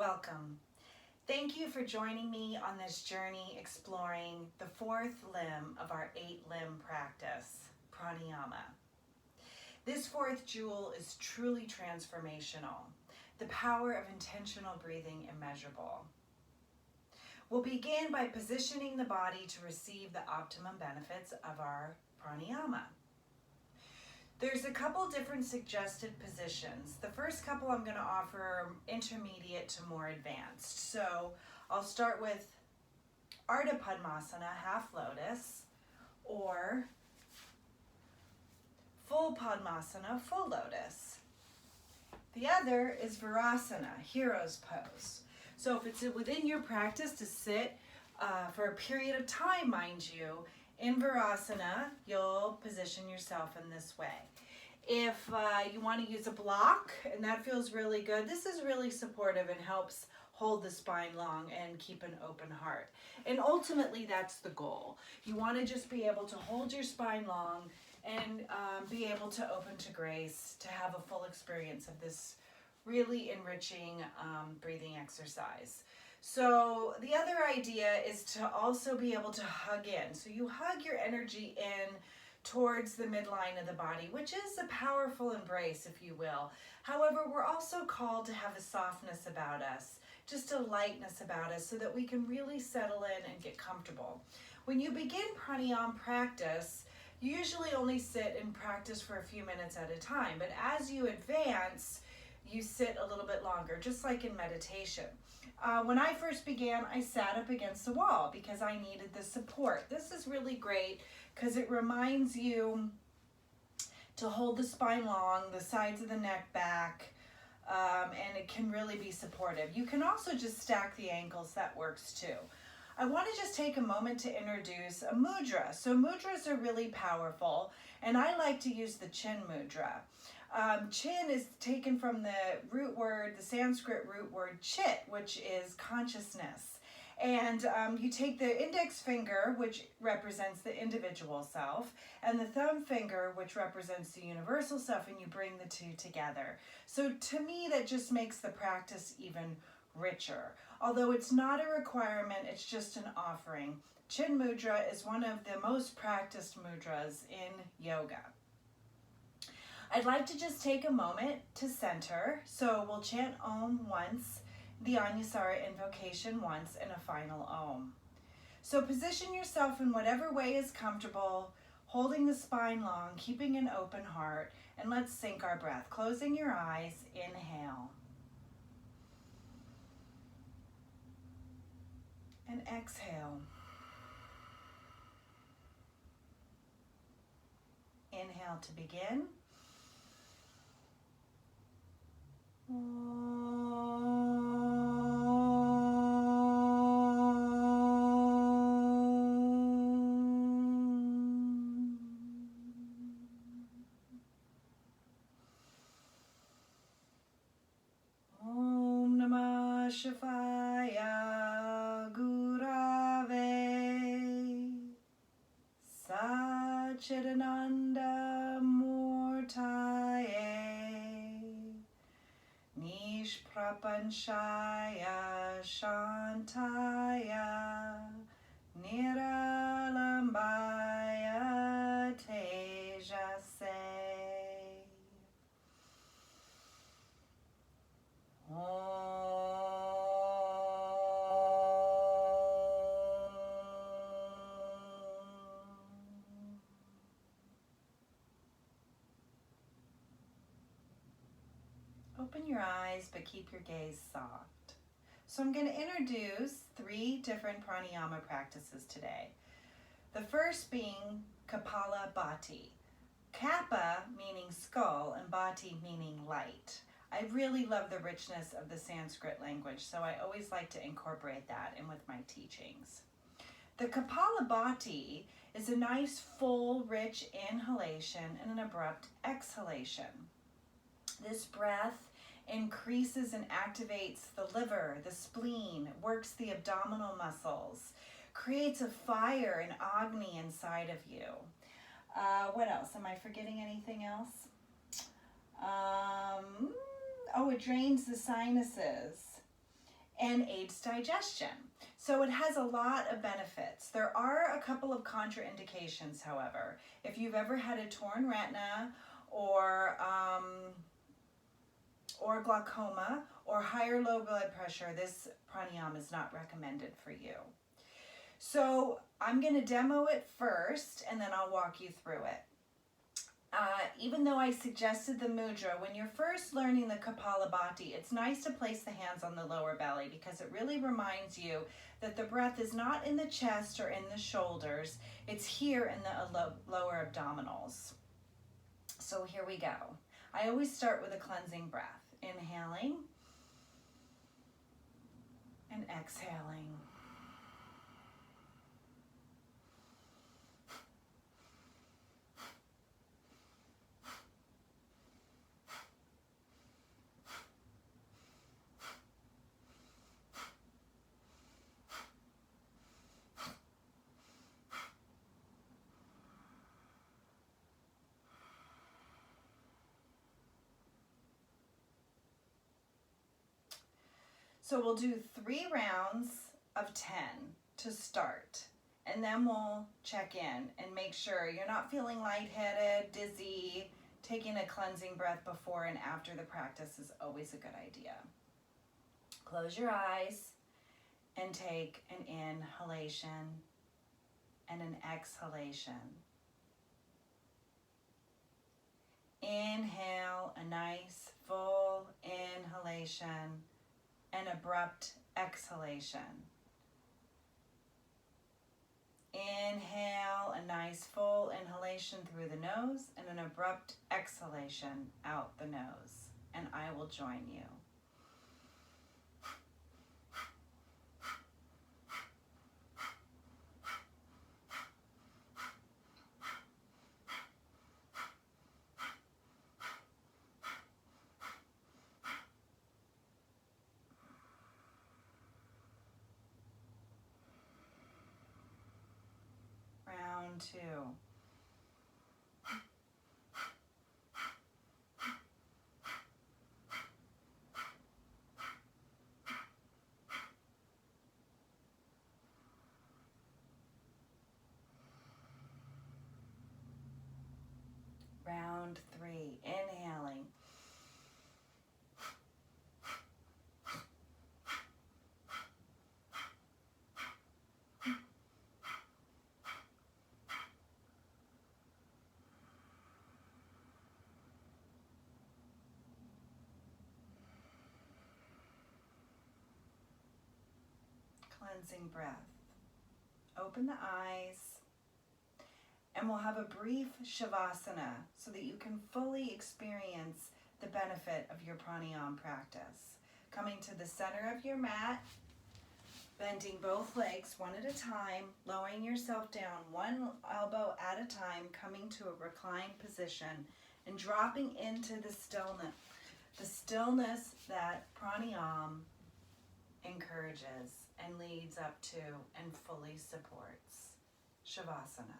Welcome. Thank you for joining me on this journey exploring the fourth limb of our 8-limb practice, Pranayama. This fourth jewel is truly transformational. The power of intentional breathing immeasurable. We'll begin by positioning the body to receive the optimum benefits of our pranayama. There's a couple different suggested positions. The first couple I'm going to offer are intermediate to more advanced. So I'll start with Ardha Padmasana, half lotus, or full Padmasana, full lotus. The other is Virasana, hero's pose. So if it's within your practice to sit for a period of time, mind you, in Virasana, you'll position yourself in this way. If you want to use a block, and that feels really good, this is really supportive and helps hold the spine long and keep an open heart. And ultimately, that's the goal. You want to just be able to hold your spine long and be able to open to grace, to have a full experience of this really enriching breathing exercise. So the other idea is to also be able to hug in. So you hug your energy in towards the midline of the body, which is a powerful embrace, if you will. However, we're also called to have a softness about us, just a lightness about us, so that we can really settle in and get comfortable. When you begin pranayama practice, you usually only sit and practice for a few minutes at a time, but as you advance, you sit a little bit longer, just like in meditation. When I first began, I sat up against the wall because I needed the support. This is really great because it reminds you to hold the spine long, the sides of the neck back, and it can really be supportive. You can also just stack the ankles, that works too. I want to just take a moment to introduce a mudra. So mudras are really powerful, and I like to use the chin mudra. Chin is taken from the root word, the Sanskrit root word chit, which is consciousness. And you take the index finger, which represents the individual self, and the thumb finger, which represents the universal self, and you bring the two together. So to me, that just makes the practice even richer. Although it's not a requirement, it's just an offering. Chin mudra is one of the most practiced mudras in yoga. I'd like to just take a moment to center. So we'll chant Om once, the Anusara invocation once, and a final Om. So position yourself in whatever way is comfortable, holding the spine long, keeping an open heart, and let's sync our breath. Closing your eyes, inhale. And exhale. Inhale to begin. Om Namah Shivaya Gurave Satchidananda Murtaye Nishprapanchaya Shantaya Niralambaya Tejase Open your eyes, but keep your gaze soft. So I'm going to introduce 3 different pranayama practices today. The first being Kapalabhati. Kappa meaning skull and Bhati meaning light. I really love the richness of the Sanskrit language, so I always like to incorporate that in with my teachings. The Kapalabhati is a nice, full, rich inhalation and an abrupt exhalation. This breath increases and activates the liver, the spleen, works the abdominal muscles, creates a fire, an agni inside of you. What else? Am I forgetting anything else? It drains the sinuses. and aids digestion. So it has a lot of benefits. There are a couple of contraindications, however. If you've ever had a torn retina or glaucoma or high or low blood pressure, this pranayama is not recommended for you. So I'm going to demo it first, and then I'll walk you through it. Even though I suggested the mudra, when you're first learning the Kapalabhati, it's nice to place the hands on the lower belly because it really reminds you that the breath is not in the chest or in the shoulders. It's here in the lower abdominals. So here we go. I always start with a cleansing breath. Inhaling and exhaling. So we'll do 3 rounds of 10 to start, and then we'll check in and make sure you're not feeling lightheaded, dizzy. Taking a cleansing breath before and after the practice is always a good idea. Close your eyes and take an inhalation and an exhalation. Inhale, a nice full inhalation, an abrupt exhalation. Inhale, a nice full inhalation through the nose and an abrupt exhalation out the nose. And I will join you. Round 2. Round 3. Inhaling. Cleansing breath. Open the eyes, and we'll have a brief Savasana so that you can fully experience the benefit of your pranayama practice. Coming to the center of your mat, bending both legs one at a time, lowering yourself down one elbow at a time, coming to a reclined position, and dropping into the stillness that pranayama encourages and leads up to and fully supports. Savasana.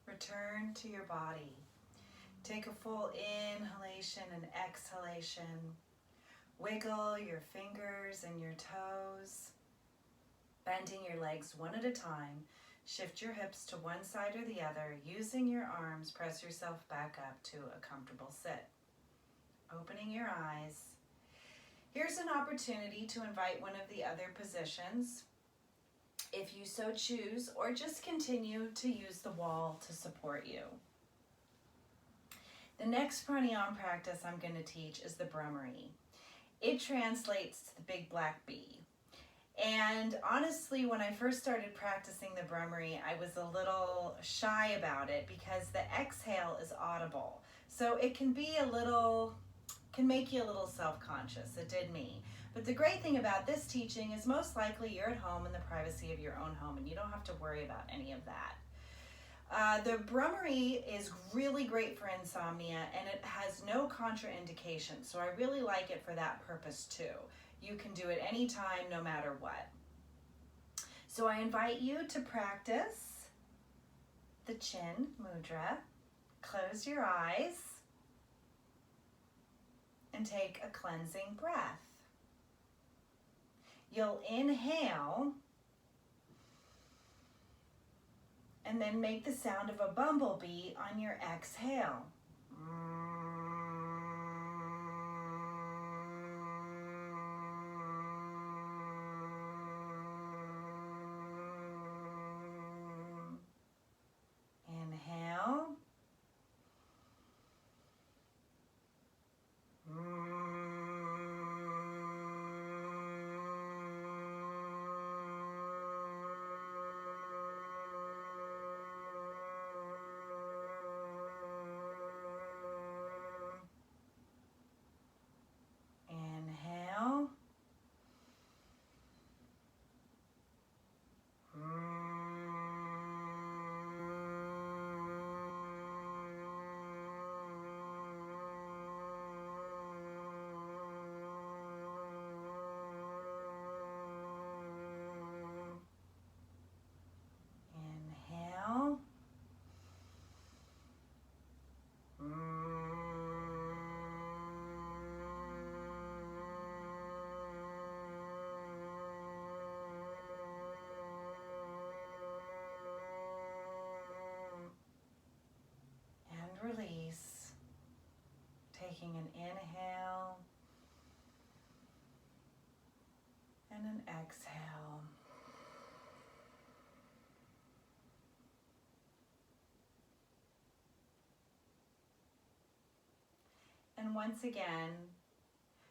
Return to your body. Take a full inhalation and exhalation. Wiggle your fingers and your toes, bending your legs one at a time. Shift your hips to one side or the other. Using your arms, press yourself back up to a comfortable sit. Opening your eyes. Here's an opportunity to invite one of the other positions. if you so choose, or just continue to use the wall to support you. The next pranayama practice I'm going to teach is the Bhramari. It translates to the big black bee. And honestly, when I first started practicing the Bhramari, I was a little shy about it because the exhale is audible. So it can make you a little self-conscious. It did me. But the great thing about this teaching is most likely you're at home in the privacy of your own home and you don't have to worry about any of that. The Bhramari is really great for insomnia and it has no contraindication. So I really like it for that purpose too. You can do it anytime, no matter what. So I invite you to practice the chin mudra. Close your eyes and take a cleansing breath. You'll inhale and then make the sound of a bumblebee on your exhale. Inhale. Inhale. Inhale. And release. Taking an inhale and an exhale. And once again,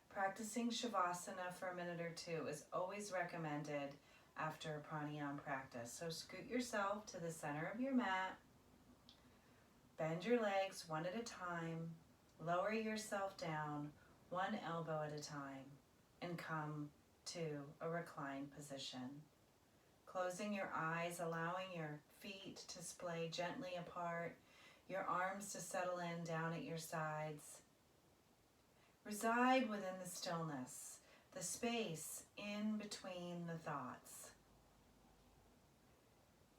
practicing Savasana for a minute or two is always recommended after a pranayama practice. So scoot yourself to the center of your mat, bend your legs one at a time, lower yourself down one elbow at a time, and come to a reclined position. Closing your eyes, allowing your feet to splay gently apart, your arms to settle in down at your sides. Reside within the stillness, the space in between the thoughts.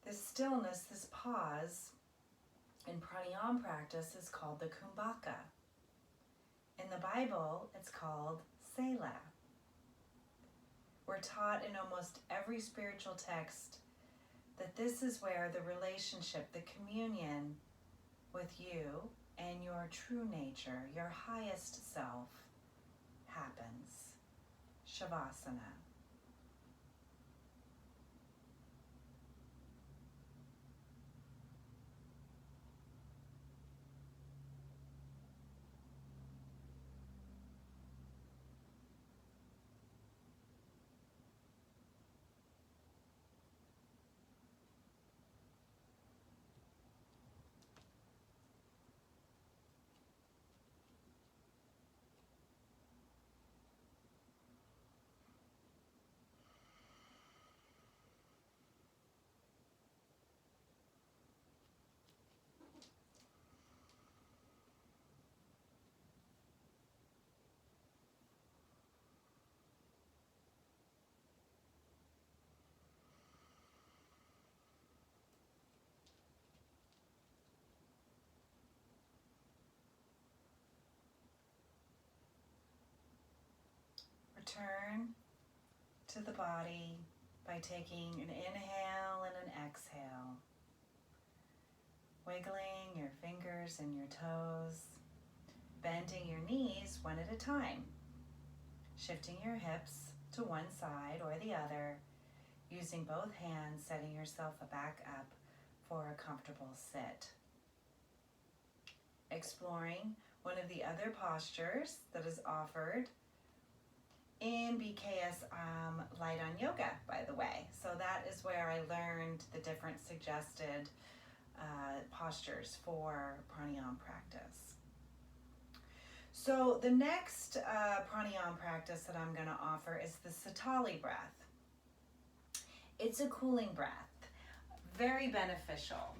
This stillness, this pause, in pranayama practice is called the kumbhaka. In the Bible, it's called Selah. We're taught in almost every spiritual text that this is where the relationship, the communion with you and your true nature, your highest self, happens. Savasana. Return to the body by taking an inhale and an exhale. Wiggling your fingers and your toes, bending your knees one at a time, shifting your hips to one side or the other, using both hands, setting yourself back up for a comfortable sit. Exploring one of the other postures that is offered in BKS Light on Yoga, by the way. So that is where I learned the different suggested postures for pranayama practice. So the next pranayama practice that I'm going to offer is the Sitali breath. It's a cooling breath, very beneficial.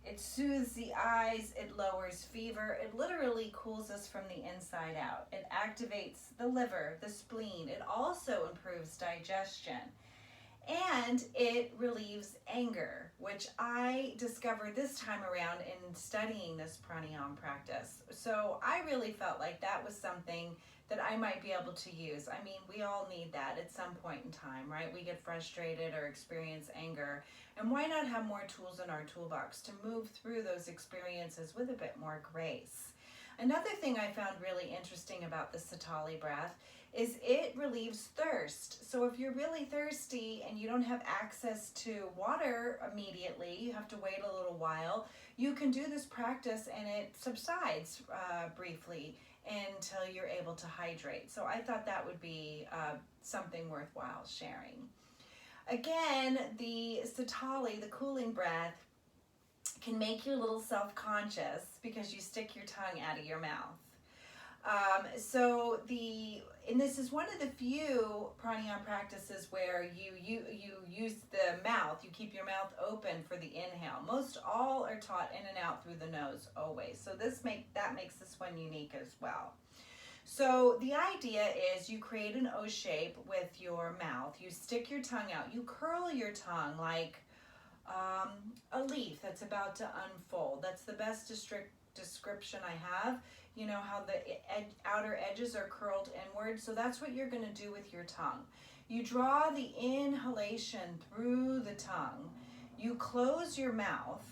It soothes the eyes, it lowers fever, it literally cools us from the inside out. It activates the liver, the spleen. It also improves digestion. And it relieves anger, which I discovered this time around in studying this pranayama practice. So I really felt like that was something that I might be able to use. I mean, we all need that at some point in time, right? We get frustrated or experience anger. And why not have more tools in our toolbox to move through those experiences with a bit more grace? Another thing I found really interesting about the Sitali breath is it relieves thirst. So if you're really thirsty and you don't have access to water immediately, you have to wait a little while, you can do this practice and it subsides briefly until you're able to hydrate. So I thought that would be something worthwhile sharing. Again, the Sitali, the cooling breath, can make you a little self-conscious because you stick your tongue out of your mouth. And this is one of the few pranayama practices where you use the mouth, you keep your mouth open for the inhale. Most all are taught in and out through the nose always. So that makes this one unique as well. So the idea is you create an O shape with your mouth. You stick your tongue out. You curl your tongue like a leaf that's about to unfold. That's the best description I have. You know how the outer edges are curled inward. So that's what you're going to do with your tongue. You draw the inhalation through the tongue. You close your mouth.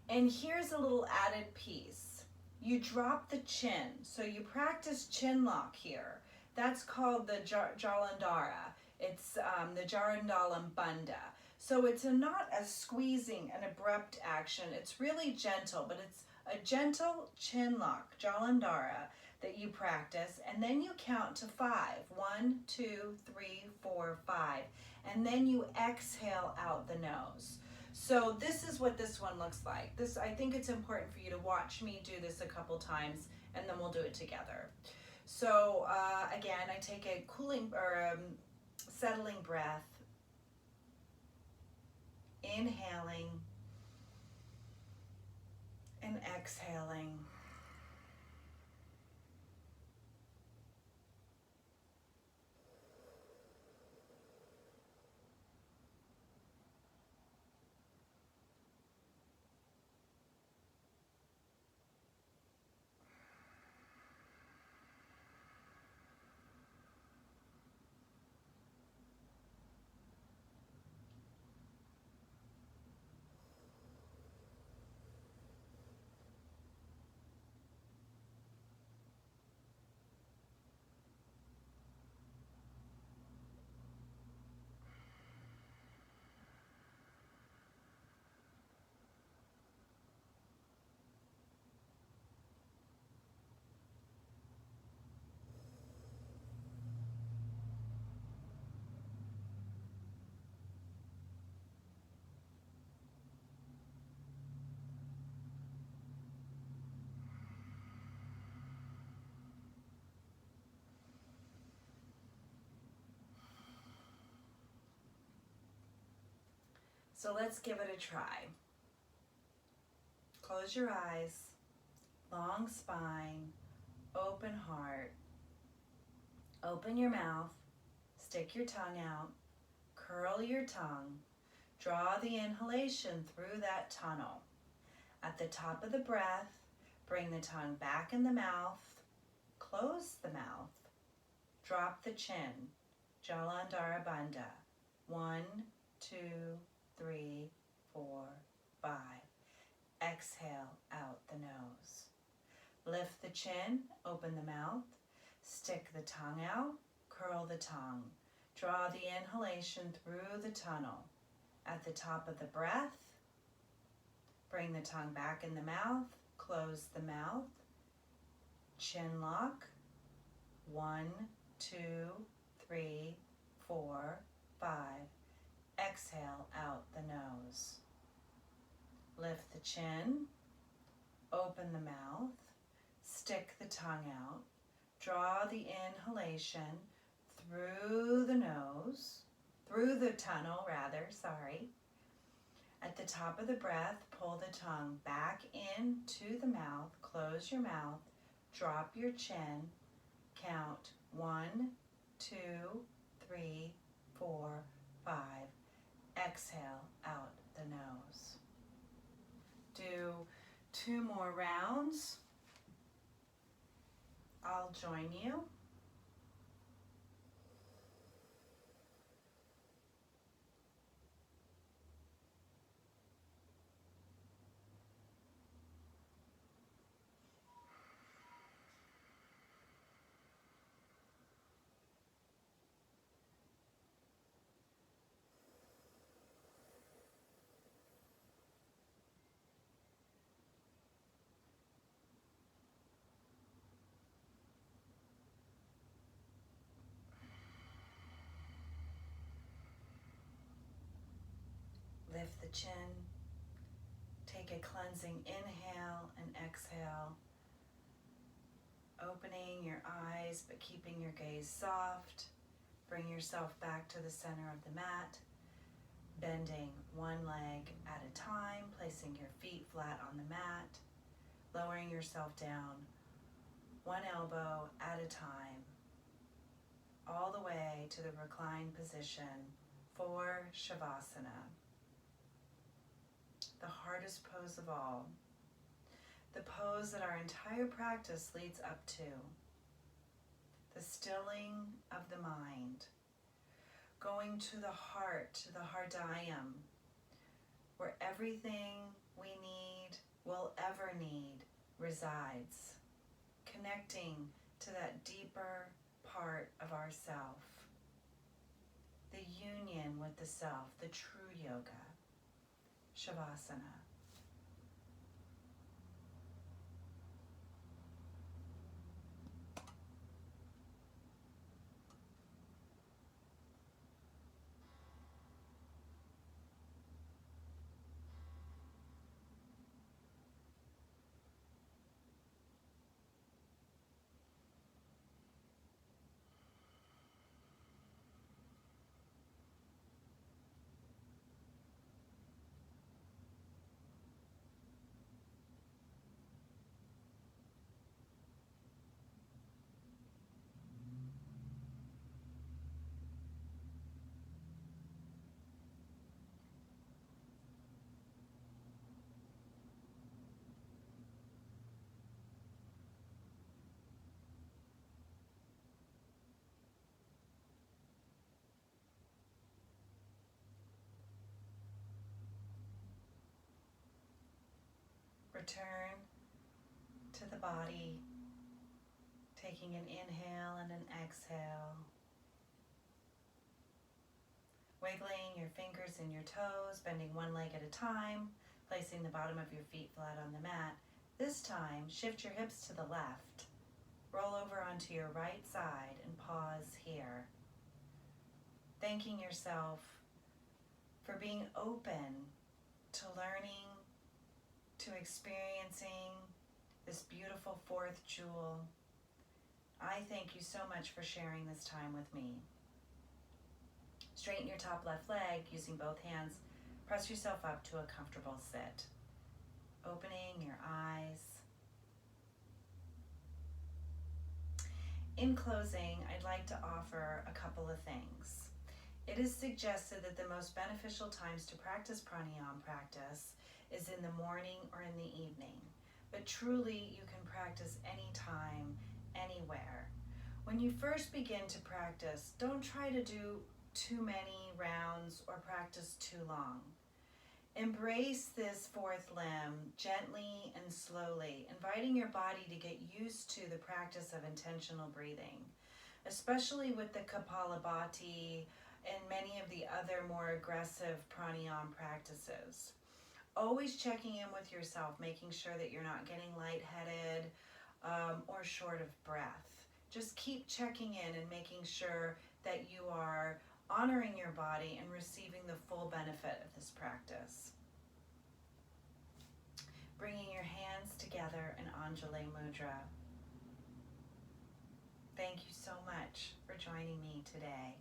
And here's a little added piece. You drop the chin. So you practice chin lock here. That's called the Jalandhara. It's the Jarandalam Bandha. So it's not a squeezing, an abrupt action. It's really gentle, but it's a gentle chin lock, Jalandhara, that you practice. And then you count to 5. 1, 2, 3, 4, 5. And then you exhale out the nose. So this is what this one looks like. I think it's important for you to watch me do this a couple times, and then we'll do it together. So again, I take a cooling or settling breath, inhaling and exhaling. So let's give it a try. Close your eyes, long spine, open heart. Open your mouth, stick your tongue out, curl your tongue, draw the inhalation through that tunnel. At the top of the breath, bring the tongue back in the mouth, close the mouth, drop the chin, Jalandhara Bandha. 1, 2, 3, 4, 5. Exhale out the nose. Lift the chin, open the mouth. Stick the tongue out, curl the tongue. Draw the inhalation through the tunnel. At the top of the breath, bring the tongue back in the mouth, close the mouth, chin lock. 1, 2, 3, 4, 5. Exhale out the nose. Lift the chin, open the mouth, stick the tongue out, draw the inhalation through the nose, through the tunnel rather, sorry. At the top of the breath, pull the tongue back into the mouth, close your mouth, drop your chin, count 1, 2, 3, 4, 5. Exhale out the nose. Do 2 more rounds. I'll join you. Lift the chin. Take a cleansing inhale and exhale. Opening your eyes but keeping your gaze soft. Bring yourself back to the center of the mat. Bending one leg at a time, placing your feet flat on the mat. Lowering yourself down one elbow at a time. All the way to the reclined position for Savasana. The hardest pose of all, the pose that our entire practice leads up to, the stilling of the mind, going to the heart, to the hardayam, where everything we need, will ever need, resides, connecting to that deeper part of ourself, the union with the self, the true yoga. Savasana. Return to the body, taking an inhale and an exhale. Wiggling your fingers and your toes, bending one leg at a time, placing the bottom of your feet flat on the mat. This time, shift your hips to the left. Roll over onto your right side and pause here. Thanking yourself for being open to learning, to experiencing this beautiful fourth jewel. I thank you so much for sharing this time with me. Straighten your top left leg using both hands. Press yourself up to a comfortable sit. Opening your eyes. In closing, I'd like to offer a couple of things. It is suggested that the most beneficial times to practice pranayama practice is in the morning or in the evening. But truly, you can practice anytime, anywhere. When you first begin to practice, don't try to do too many rounds or practice too long. Embrace this fourth limb gently and slowly, inviting your body to get used to the practice of intentional breathing, especially with the Kapalabhati and many of the other more aggressive pranayama practices. Always checking in with yourself, making sure that you're not getting lightheaded or short of breath. Just keep checking in and making sure that you are honoring your body and receiving the full benefit of this practice. Bringing your hands together in Anjali Mudra. Thank you so much for joining me today.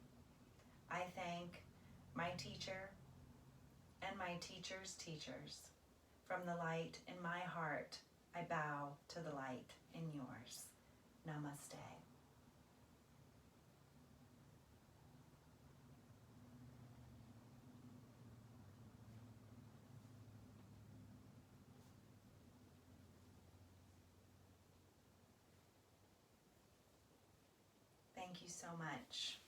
I thank my teacher and my teacher's teachers. From the light in my heart, I bow to the light in yours. Namaste. Thank you so much.